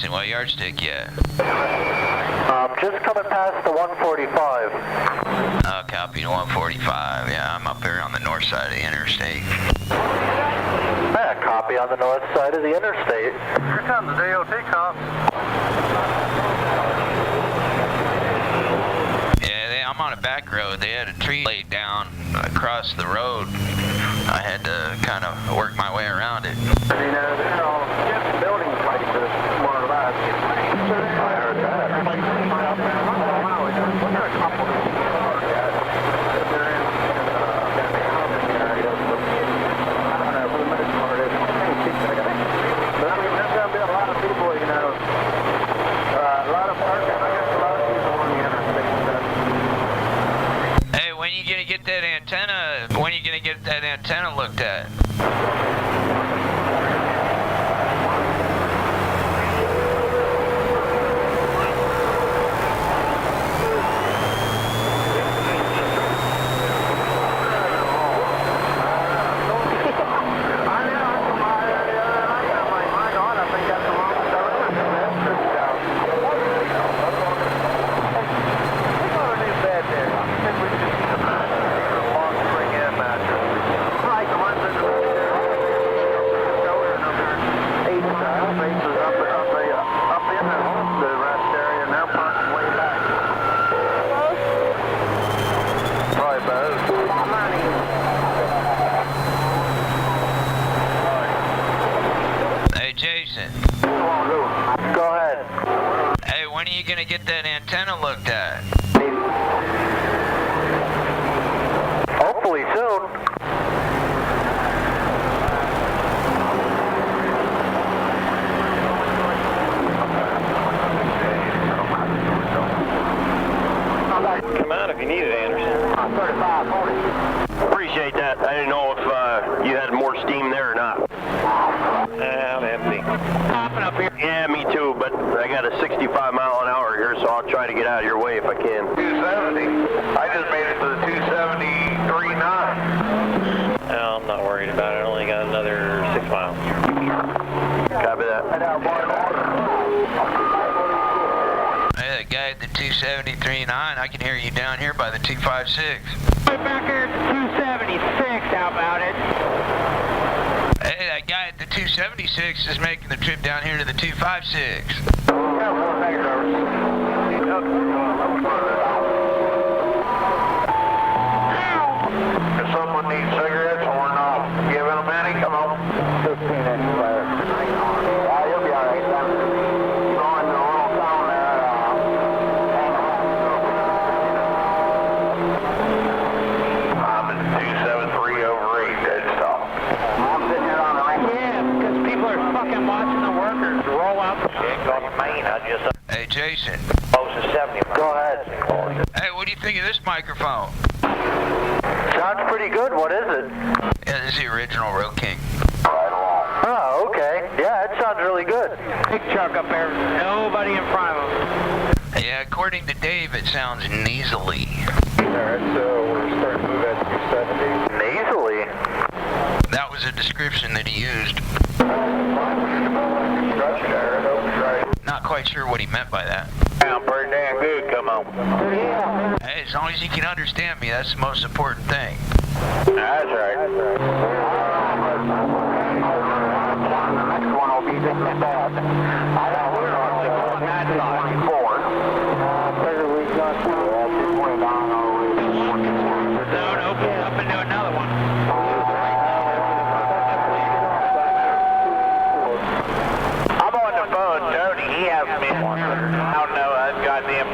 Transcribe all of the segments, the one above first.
Jason, what yardstick you at? Just coming past the 145. Copy to 145. Yeah, I'm up here on the north side of the interstate. Yeah, copy on the north side of the interstate. Here comes the DOT cops. Yeah, I'm on a back road. They had a tree laid down across the road. I had to kind of work my way around it. They're all just building places, more or less. I heard that. When you gonna get that antenna? When you gonna get that antenna looked at? Jason. Go ahead. Hey, when are you gonna get that antenna looked at? Hopefully soon. Come out if you need it, Anderson. 3540. Appreciate that. I didn't know if you had more steam there or not. I'm empty. Popping up here. Yeah, me too, but I got a 65 mile an hour here, so I'll try to get out of your way if I can. 270. I just made it to the 273.9. No, I'm not worried about it. I only got another 6 miles. Copy that. Hey, that guy at the 273.9, I can hear you down here by the 256. Right back here at 276, how about it? Hey, that guy at the 276 is making the trip down here to the 256. If someone needs cigarettes or we're not giving them any, come on. 15 inch fire. You'll be all right, son. Going to a little town there. I'm at 273 over 8, dead stop. I'm sitting here on the right. Yeah, because people are fucking watching the workers roll out. Hey, Jason. Go ahead. Hey, what do you think of this microphone? Sounds pretty good. What is it? Yeah, this is the original Road King. Oh, okay. Yeah, it sounds really good. Big truck up there, nobody in front of them. Yeah, according to Dave, it sounds nasally. Alright, so we're starting to move at 270. Nasally. That was a description that he used. Not quite sure what he meant by that. Sound pretty damn good, come on. Hey, as long as you can understand me, that's the most important thing. That's right. The next one will be just as bad. I know we're on 94. We got to 20 down No, up into another one. I'm on the phone, Tony. He asked me. I don't know. That goddamn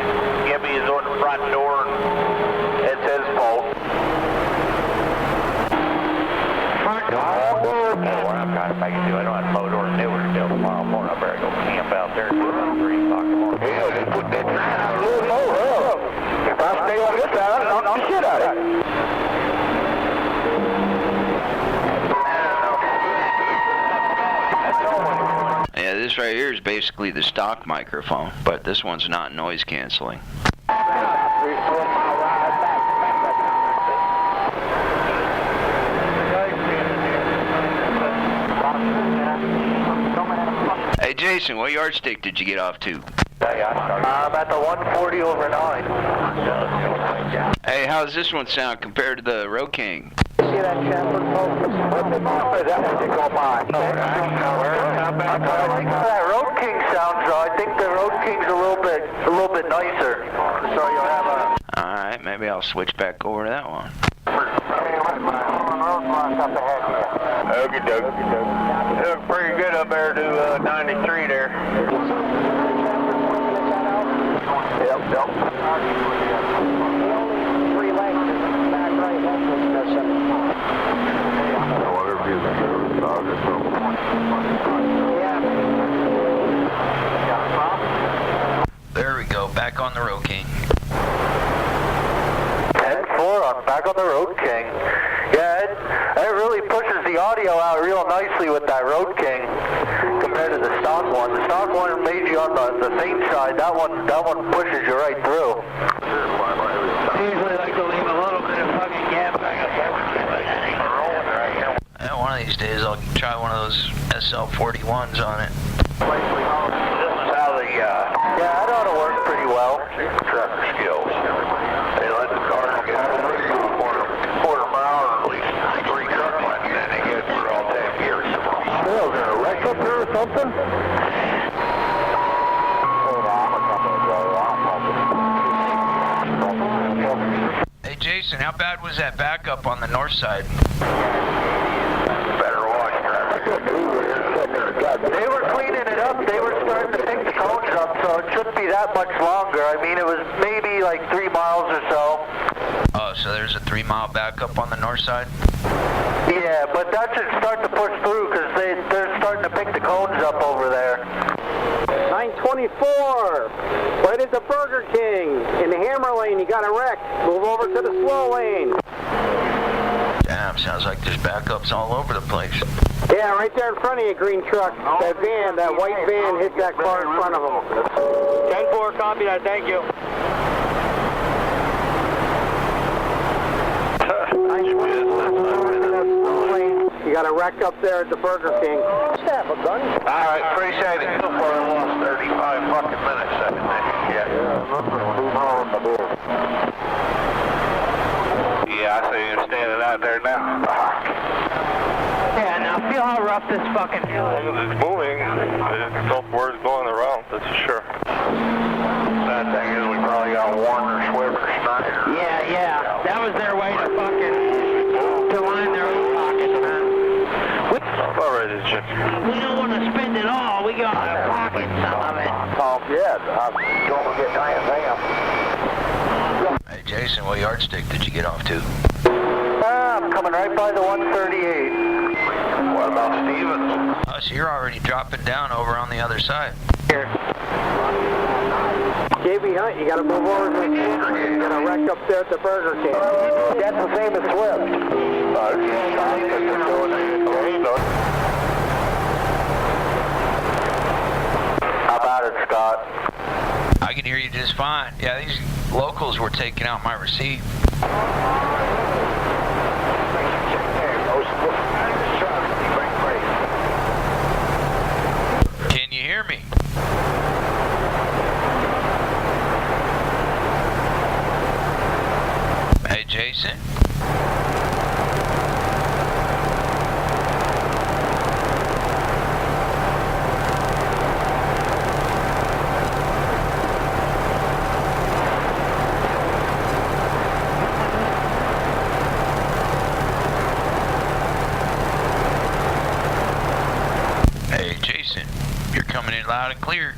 Gibby is on the front door. It's his fault. What I'm trying to make it do, I don't have to mow doors newer until tomorrow morning. I better go camp out there until about 3 o'clock tomorrow. Hell, just put that sign out a little more up. If I stay on this side, I'll knock the shit out of it. Yeah, this right here is basically the stock microphone, but this one's not noise canceling. Hey, Jason, what yardstick did you get off to? I'm at the 140 over 9. Hey, how's this one sound compared to the Road King? See that Shepherd focus? That one you go by. That Road King sounds, I think the Road King's a little bit nicer. So you'll have a... Alright, maybe I'll switch back over to that one. Okie doke. You look pretty good up there to 93 there. Yep. Three lengths, back right, left was missing. Whatever you do, dog or something. There we go, back on the Road King. 10-4, I'm back on the Road King. Yeah, it really pushes the audio out real nicely with that Road King compared to the stock one. The stock one made you on the faint side. That one pushes you right through. Usually like to leave a little bit of fucking gap back up there. And one of these days I'll try one of those SL41s on it. This is how the Yeah, that ought to work pretty well. trucker skills. They let the cars get quarter mile or at least 3 truck lengths, and then they get for all 10 years. Is there a wreck up there or something? Hey Jason, how bad was that backup on the north side? Better watch, driver. They were cleaning it up. They were starting to pick the cones up, so it shouldn't be that much longer. I mean, it was maybe like 3 miles or so. Oh, so there's a 3-mile backup on the north side? Yeah, but that should start to push through because they're starting to pick the cones up over there. 924, right at the Burger King in the hammer lane. You got a wreck. Move over to the slow lane. Damn, sounds like there's backups all over the place. Yeah, right there in front of you, green truck. That van, that white van hit that car in front of him. 10-4, copy that. Thank you. You got a wreck up there at the Burger King. All right, appreciate it. So far, I lost 35 fucking minutes second there. Yeah, I see you standing out there now. Yeah, now feel how rough this fucking hill is. It's moving. Where's going around, that's for sure. Sad thing is we probably got Warner, Schweber, Snyder. Yeah. That was their way to fucking line their own pockets, man. All right, Jim. We don't want to spend it all. We got to pocket some of it. Don't forget Diane Bam. Hey Jason, what yardstick did you get off to? I'm coming right by the 138. What about Stevens? Oh, so you're already dropping down over on the other side. Here. JB Hunt, you got to move over to the you got a wreck up there at the Burger King. That's the same as Swift. How about it, Scott? I can hear you just fine. Yeah, these locals were taking out my receipt. Can you hear me? Hey, Jason? Hey, Jason, you're coming in loud and clear.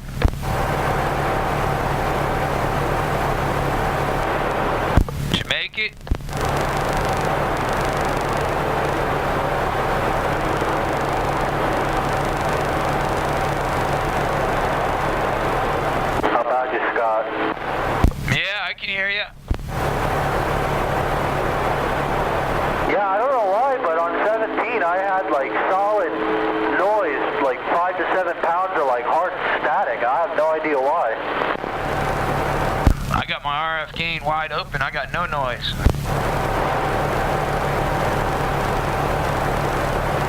Did you make it? How about you, Scott? Yeah, I can hear you. Yeah, I don't know why, but on 17 I had like solid noise, like 5 to 7 pounds of like hard static. I have no idea why. I got my RF gain wide open. I got no noise.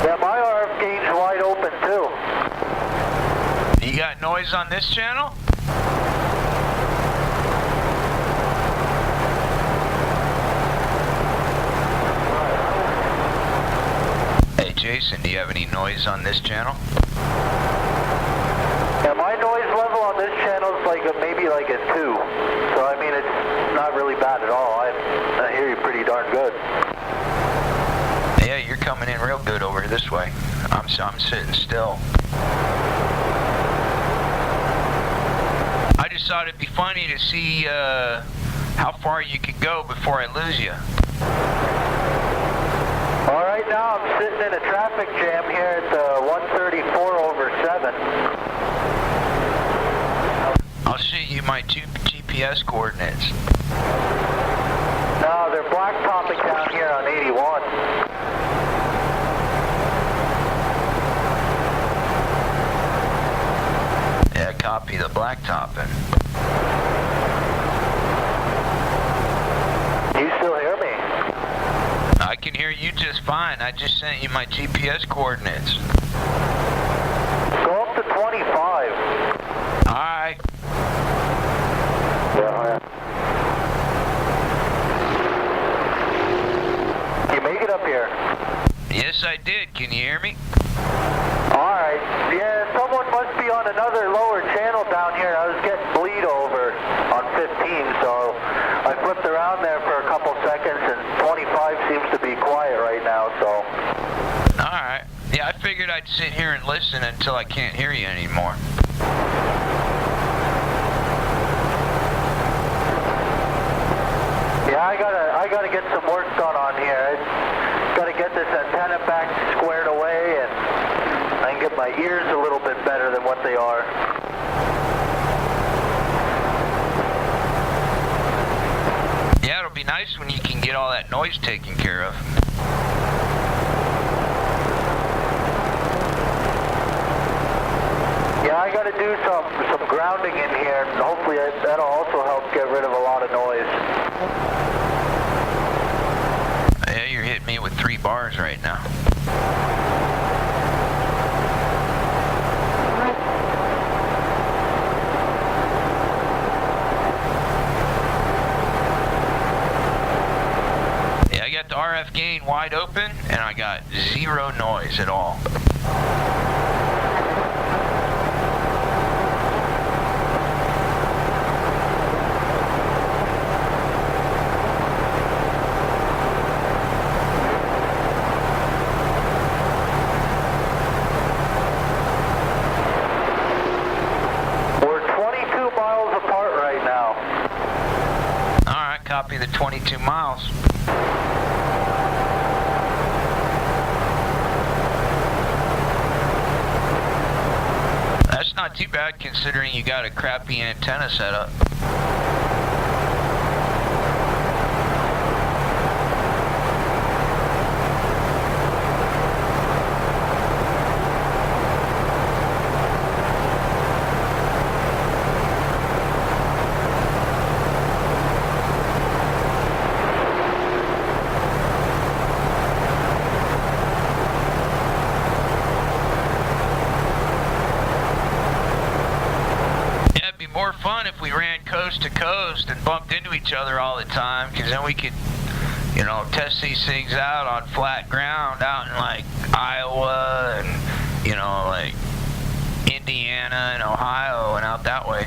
Yeah, my RF gain's wide open too. You noise on this channel? Hey Jason, do you have any noise on this channel? Yeah, my noise level on this channel is maybe like a 2. So I mean, it's not really bad at all. I hear you pretty darn good. Yeah, you're coming in real good over this way. I'm sitting still. I just thought it'd be funny to see how far you could go before I lose you. All right, now I'm sitting in a traffic jam here at 134/7. I'll shoot you my GPS coordinates. No, they're blacktopping down here on 81. Yeah, copy the blacktopping. You still hear me? I can hear you just fine. I just sent you my GPS coordinates. Go up to 25. Alright. Yeah. You make it up here. Yes, I did. Can you hear me? Alright. Yeah, someone must be on another lower channel down here. I was getting bleed over on 15, so I flipped around there for a couple seconds, and 25 seems to be quiet right now, so. Alright. Yeah, I figured I'd sit here and listen until I can't hear you anymore. Yeah, I gotta get some work done on here. I gotta get this antenna back squared away, and I can get my ears a little bit better than what they are. Yeah, it'll be nice when you can get all that noise taken care of. Yeah, I gotta do some grounding in here, and hopefully that'll also help get rid of a lot of noise. Yeah, you're hitting me with 3 bars right now. Yeah, I got the RF gain wide open, and I got 0 noise at all. Copy the 22 miles. That's not too bad considering you got a crappy antenna set up. More fun if we ran coast to coast and bumped into each other all the time, because then we could, you know, test these things out on flat ground out in like Iowa and, you know, like Indiana and Ohio and out that way.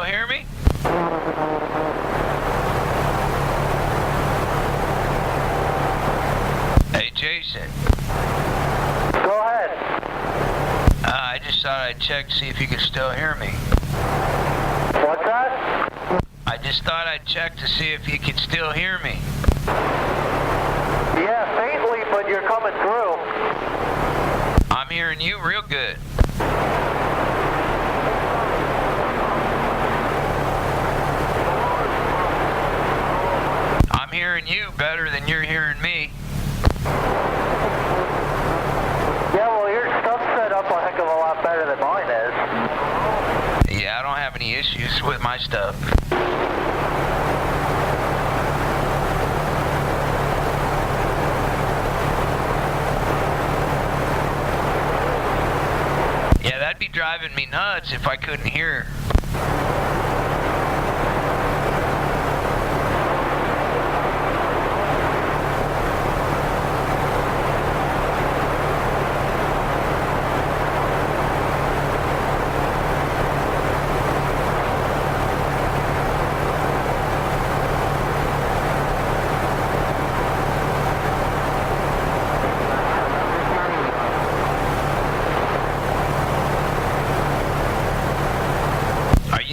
Hear me? Hey Jason. Go ahead. I just thought I'd check to see if you could still hear me. What's that? I just thought I'd check to see if you could still hear me. Yeah, faintly, but you're coming through. I'm hearing you real good. I'm hearing you better than you're hearing me. Yeah, well, you're stuck with my stuff. Yeah, that'd be driving me nuts if I couldn't hear.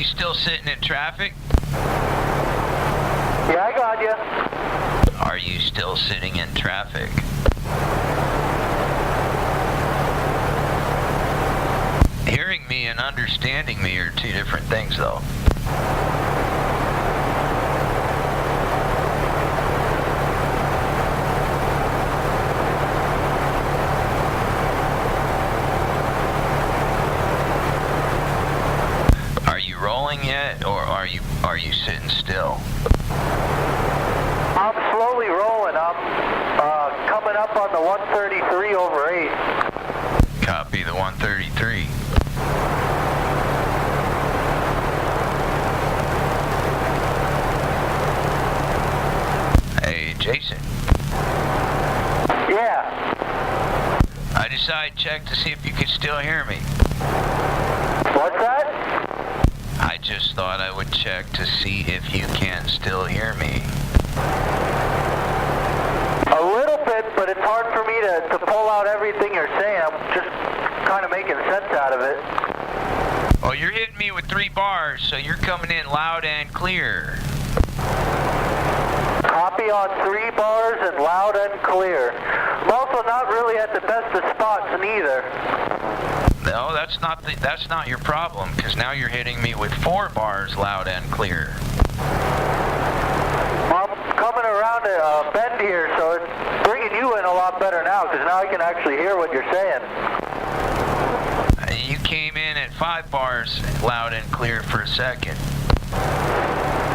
Still sitting in traffic? Yeah, I got you. Are you still sitting in traffic? Hearing me and understanding me are two different things, though. Yet, or are you sitting still? I'm slowly rolling. I'm coming up on the 133 over 8. Copy the 133. Hey, Jason. Yeah. I decided to check to see if you could still hear me. What's that? I just thought I would check to see if you can still hear me. A little bit, but it's hard for me to pull out everything you're saying. I'm just kind of making sense out of it. Oh, you're hitting me with 3 bars, so you're coming in loud and clear. Copy on 3 bars and loud and clear. I'm also not really at the best of spots neither. No, that's not your problem, because now you're hitting me with 4 bars loud and clear. I'm coming around a bend here, so it's bringing you in a lot better now, because now I can actually hear what you're saying. You came in at 5 bars loud and clear for a second.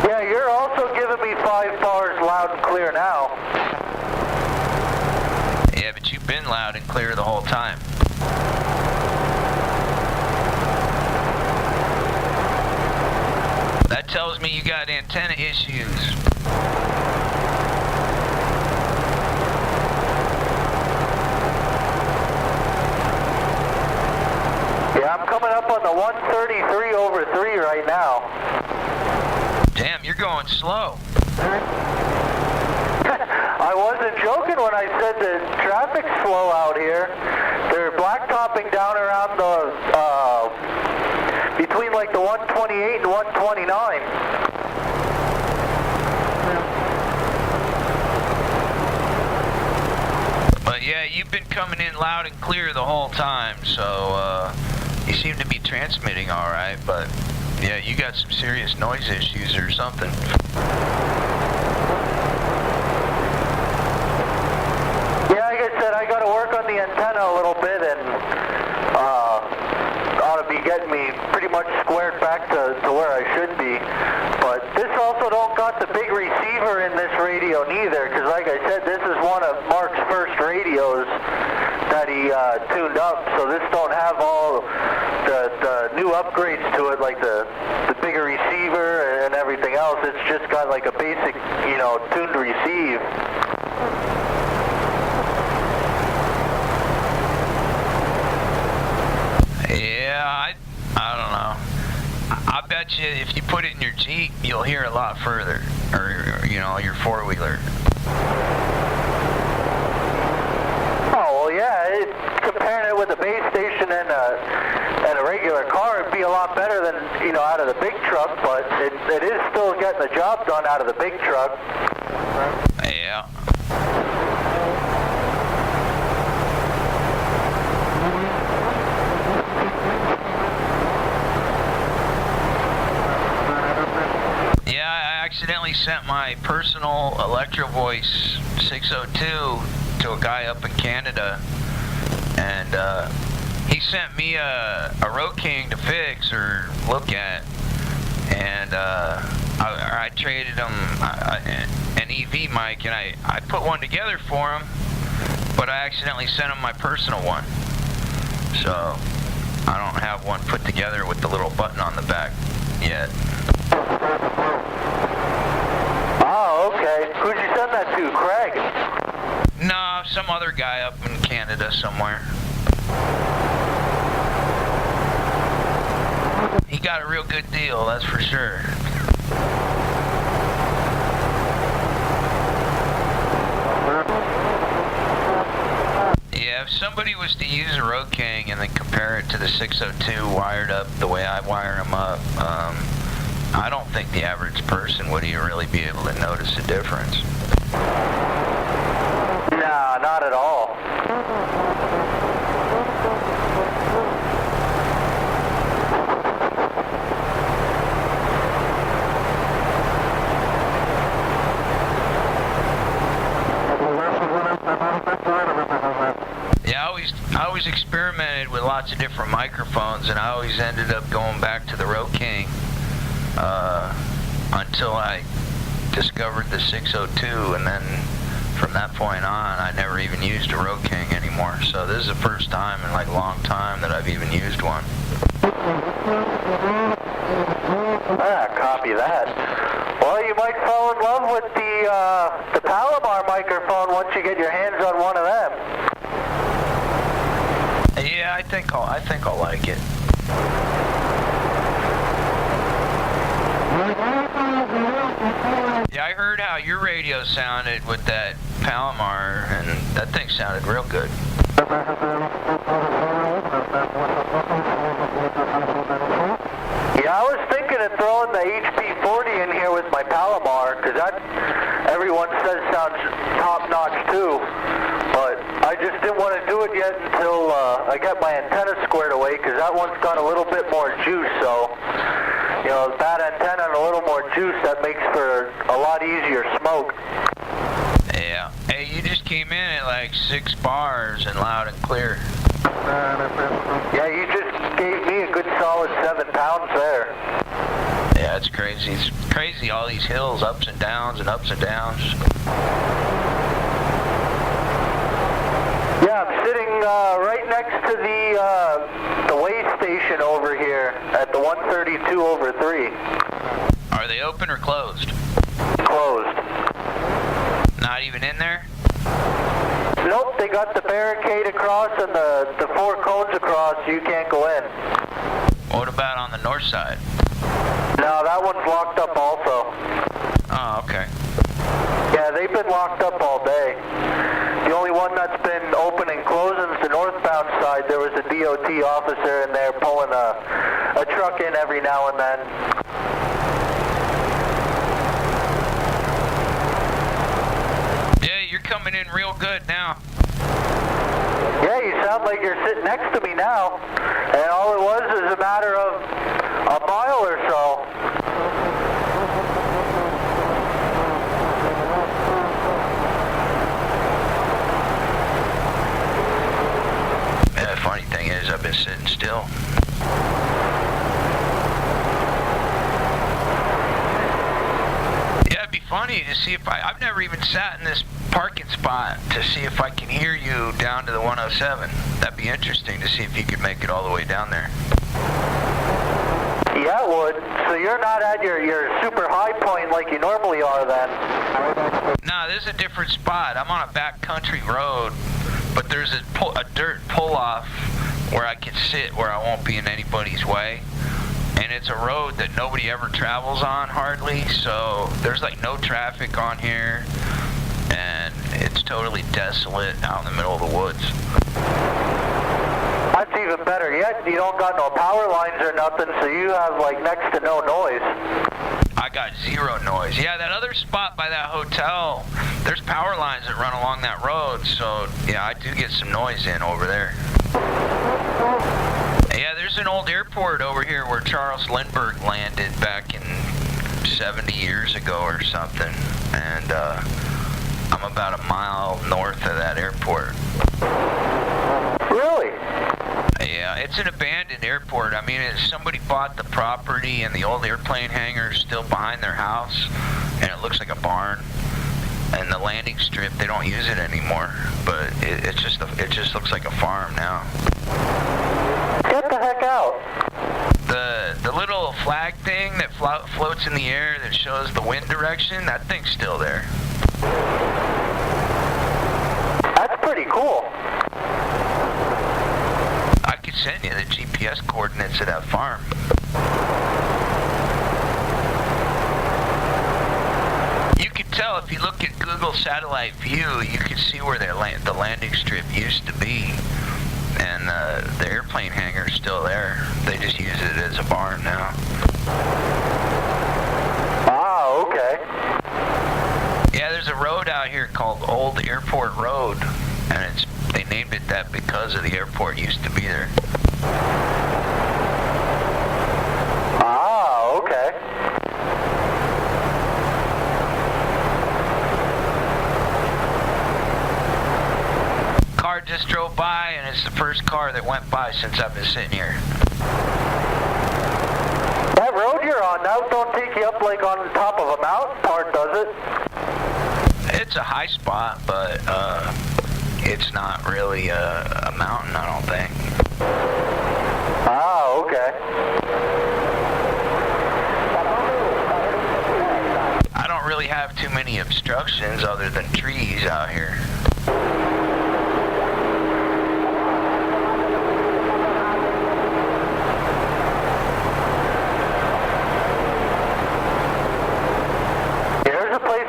Yeah, you're also giving me 5 bars loud and clear now. Yeah, but you've been loud and clear the whole time. That tells me you got antenna issues. Yeah, I'm coming up on the 133 over 3 right now. Damn, you're going slow. I wasn't joking when I said the traffic's slow out here. They're blacktopping down around the, between like the 128 and 129. But yeah, you've been coming in loud and clear the whole time, so you seem to be transmitting all right, but yeah, you got some serious noise issues or something. Yeah, like I said, I got to work on the antenna a little bit, and ought to be getting me pretty much squared back to where I should be. But this also don't got the big receiver in this radio neither, because like I said, this is one of Mark's first radios that he tuned up, so this don't have all the new upgrades to it, like the bigger receiver and everything else. It's just got like a basic, tuned receive. Yeah, I don't know. I bet you if you put it in your Jeep, you'll hear a lot further, or your 4-wheeler. Oh, well, yeah, comparing it with a base station and a regular car, it'd be a lot better than, out of the big truck, but it is still getting the job done out of the big truck. Yeah. Yeah, I accidentally sent my personal Electro Voice 602 to a guy up in Canada, and he sent me a Road King to fix or look at, and I traded him an EV mic, and I put one together for him, but I accidentally sent him my personal one. So I don't have one put together with the little button on the back yet. Oh, okay. Who'd you send that to, Craig? No, some other guy up in Canada somewhere. He got a real good deal, that's for sure. Yeah, if somebody was to use a Road King and then compare it to the 602 wired up the way I wire them up, I don't think the average person would even really be able to notice a difference. Nah, not at all. Yeah, I always experimented with lots of different microphones, and I always ended up going back to the Road King until I discovered the 602, and then from that point on, I never even used a Road King anymore. So this is the first time in like a long time that I've even used one. Ah, copy that. Well, you might fall in love with the Palomar microphone once you get your hands on one of them. Yeah, I think I'll like it. Yeah, I heard how your radio sounded with that Palomar, and that thing sounded real good. Yeah, I was thinking of throwing the HP40 in here with my Palomar, because that, everyone says sounds top-notch too. But I just didn't want to do it yet until I got my antenna squared away, because that one's got a little bit more juice, so, you know, bad antenna and a little more juice, that makes for a lot easier smoke. Yeah. Hey, you just came in at like 6 bars and loud and clear. Yeah, you just gave me a good solid 7 pounds there. Yeah, it's crazy. It's crazy, all these hills, ups and downs and ups and downs. Yeah, I'm sitting right next to the weigh station over here at the 132/3. Are they open or closed? Closed. Not even in there? Nope, they got the barricade across and the 4 cones across, so you can't go in. What about on the north side? No, that one's locked up also. Oh, okay. Yeah, they've been locked up all day. The only one that's been open and closing is the northbound side. There was a DOT officer in there pulling a truck in every now and then. Yeah, you're coming in real good now. Yeah, you sound like you're sitting next to me now. And all it was is a matter of a mile or so. Yeah, the funny thing is, I've been sitting still. Yeah, it'd be funny to see if I've never even sat in this parking spot to see if I can hear you down to the 107. That'd be interesting to see if you could make it all the way down there. Yeah, it would. So you're not at your super high point like you normally are then? No, this is a different spot. I'm on a backcountry road, but there's a dirt pull-off where I can sit where I won't be in anybody's way. And it's a road that nobody ever travels on hardly, so there's like no traffic on here, and it's totally desolate out in the middle of the woods. That's even better yet. You don't got no power lines or nothing, so you have like next to no noise. I got zero noise. Yeah, that other spot by that hotel, there's power lines that run along that road, so yeah, I do get some noise in over there. Yeah, there's an old airport over here where Charles Lindbergh landed back in 70 years ago or something, and I'm about a mile north of that airport. Really? Yeah, it's an abandoned airport. I mean, somebody bought the property and the old airplane hangar is still behind their house, and it looks like a barn. And the landing strip, they don't use it anymore, but it just looks like a farm now. Get the heck out. The little flag thing that floats in the air that shows the wind direction, that thing's still there. That's pretty cool. I could send you the GPS coordinates of that farm. You can tell if you look at Google Satellite View, you can see where the landing strip used to be. And the airplane hangar is still there. They just use it as a barn now. Ah, okay. Yeah, there's a road out here called Old Airport Road, and they named it that because of the airport used to be there. Ah, okay. Car just drove by, and it's the first car that went by since I've been sitting here. That road you're on now don't take you up like on top of a mountain part, does it? It's a high spot, but it's not really a mountain, I don't think. Ah, okay. I don't really have too many obstructions other than trees out here.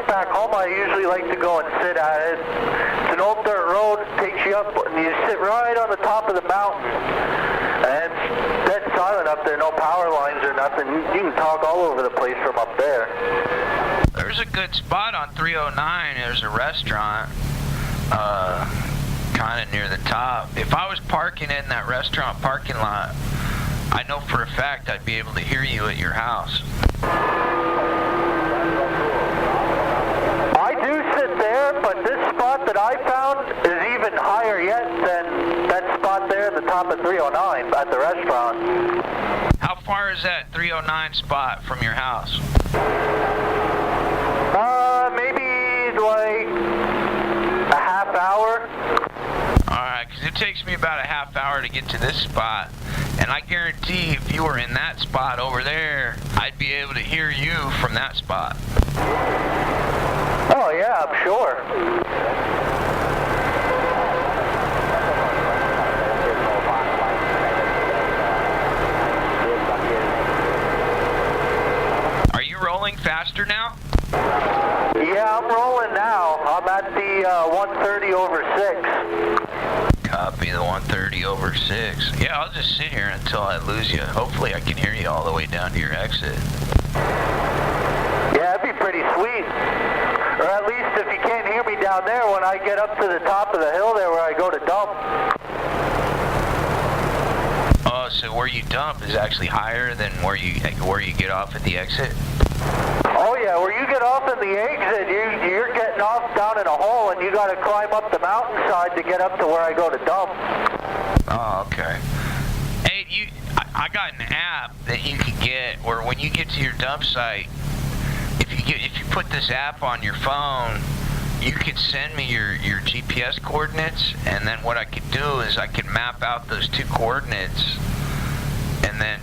Back home, I usually like to go and sit at it. It's an old dirt road, takes you up, and you sit right on the top of the mountain. And it's dead silent up there, no power lines or nothing. You can talk all over the place from up there. There's a good spot on 309. There's a restaurant, kind of near the top. If I was parking in that restaurant parking lot, I know for a fact I'd be able to hear you at your house. But this spot that I found is even higher yet than that spot there at the top of 309 at the restaurant. How far is that 309 spot from your house? Maybe like a half hour. Alright, because it takes me about a half hour to get to this spot. And I guarantee if you were in that spot over there, I'd be able to hear you from that spot. Oh, yeah, I'm sure. Are you rolling faster now? Yeah, I'm rolling now. I'm at the 130/6. Copy the 130/6. Yeah, I'll just sit here until I lose you. Hopefully I can hear you all the way down to your exit. Yeah, that'd be pretty sweet. Or at least if you can't hear me down there when I get up to the top of the hill there where I go to dump. Oh, so where you dump is actually higher than where you get off at the exit? Oh yeah, where you get off at the exit, you're getting off down in a hole and you gotta climb up the mountainside to get up to where I go to dump. Oh, okay. Hey, I got an app that you can get where when you get to your dump site, if you put this app on your phone, you could send me your GPS coordinates, and then what I could do is I could map out those two coordinates and then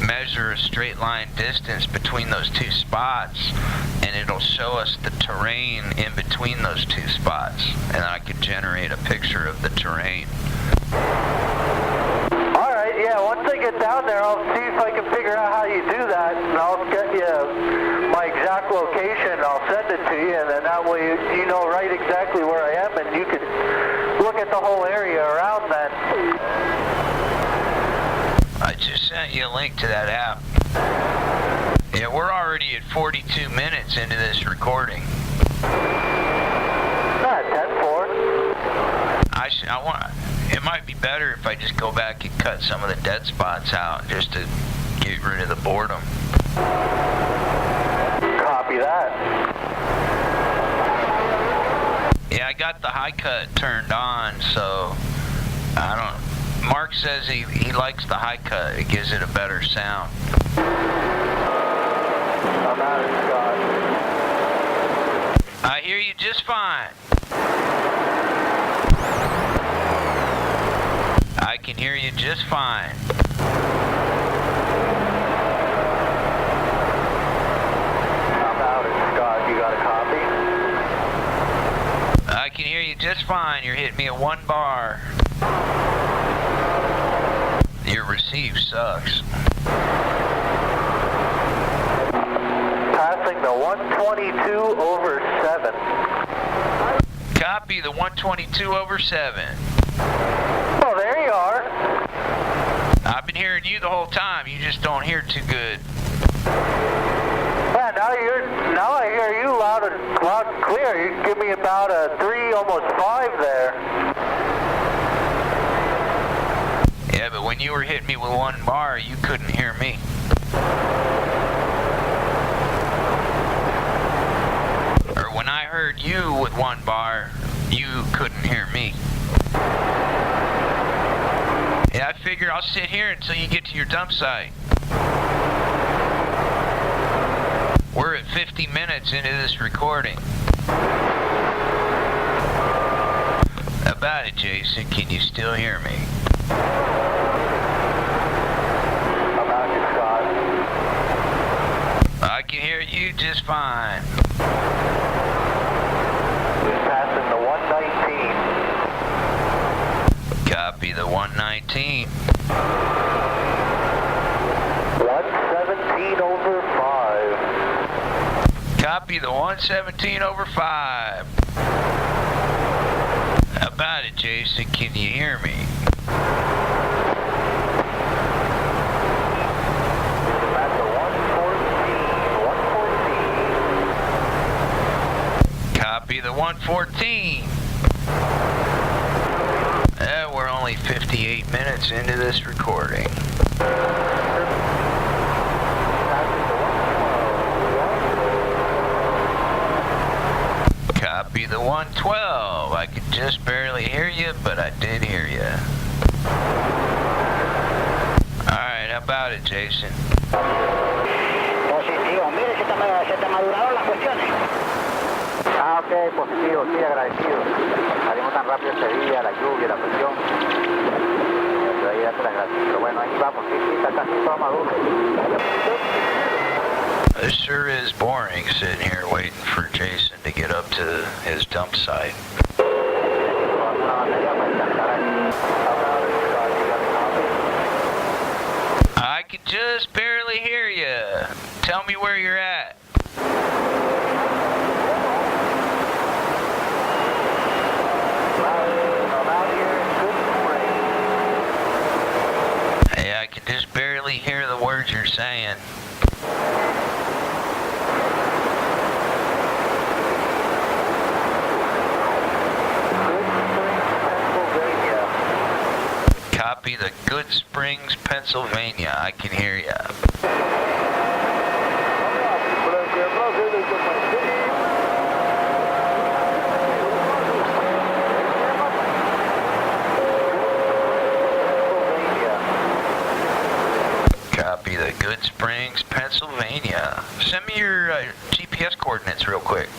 measure a straight line distance between those two spots, and it'll show us the terrain in between those two spots, and I could generate a picture of the terrain. Alright, yeah, once I get down there, I'll see if I can figure out how you do that, and I'll get you my exact location, I'll send it to you, and then that way you know right exactly where I am, and you can look at the whole area around that. I just sent you a link to that app. Yeah, we're already at 42 minutes into this recording. 10-4. It might be better if I just go back and cut some of the dead spots out just to get rid of the boredom. Copy that. Yeah, I got the high cut turned on, so I don't Mark says he likes the high cut. It gives it a better sound. I'm out of Scott. I hear you just fine. I can hear you just fine. I'm out of Scott. You got a copy? I can hear you just fine. You're hitting me at 1 bar. Your receive sucks. Passing the 122 over 7. Copy the 122 over 7. Oh, there you are. I've been hearing you the whole time. You just don't hear too good. Yeah, now I hear you loud and clear. You give me about a 3, almost 5 there. Yeah, but when you were hitting me with 1 bar, you couldn't hear me. Or when I heard you with 1 bar, you couldn't hear me. Yeah, I figure I'll sit here until you get to your dump site. We're at 50 minutes into this recording. About it, Jason. Can you still hear me? I'm out of Scott. I can hear you just fine. Passing the 119. Copy the 119. 117 over 5. Copy the 117 over 5. About it, Jason. Can you hear me? That's a 114. 114. Copy the 114. We're only 58 minutes into this recording. Copy the 112. I could just barely hear you, but I did hear you. Alright, how about it, Jason? Positivo, mire, se te maduraron las cuestiones. Ah, ok, positivo, sí, agradecido. Salimos tan rápido este día, la lluvia, la presión. Pero ahí date las gracias. Pero bueno, ahí vamos, sí, está casi todo maduro. This sure is boring sitting here waiting for Jason to get up to his dump site. I can just barely hear you. Tell me where you're at. Hey, I can just barely hear the words you're saying. Copy the Good Springs, Pennsylvania. I can hear you. Copy the Good Springs, Pennsylvania. Send me your GPS coordinates real quick.